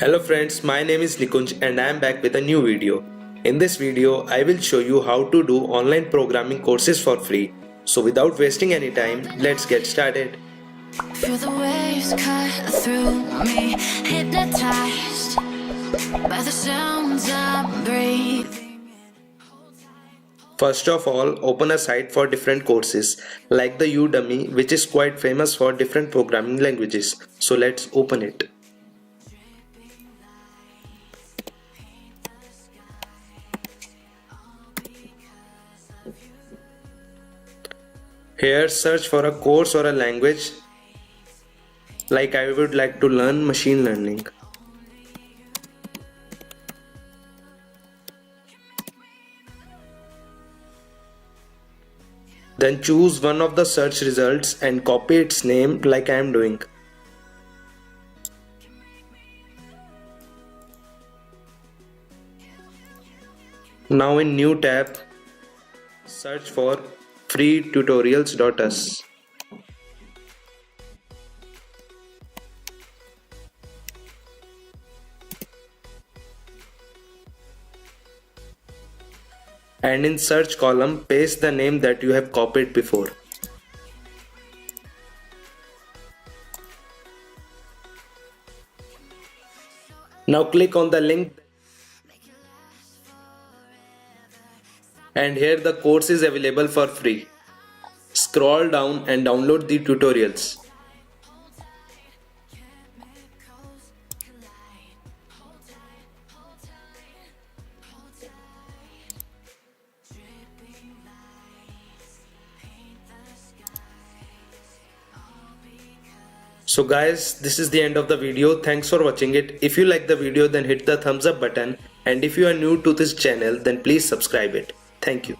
Hello friends, my name is Nikunj and I am back with a new video. In this video, I will show you how to do online programming courses for free. So without wasting any time, let's get started. Feel the waves cut through me, hypnotized by the sounds I'm breathing. First of all, open a site for different courses like the Udemy, which is quite famous for different programming languages. So let's open it. Here search for a course or a language, like I would like to learn machine learning. Then choose one of the search results and copy its name like I am doing. Now in new tab, search for freetutorials.us. And in search column, paste the name that you have copied before. Now click on the link, and here the course is available for free. Scroll down and download the tutorials. So guys, this is the end of the video. Thanks for watching it. If you like the video, then hit the thumbs up button, and if you are new to this channel, then please subscribe it. Thank you.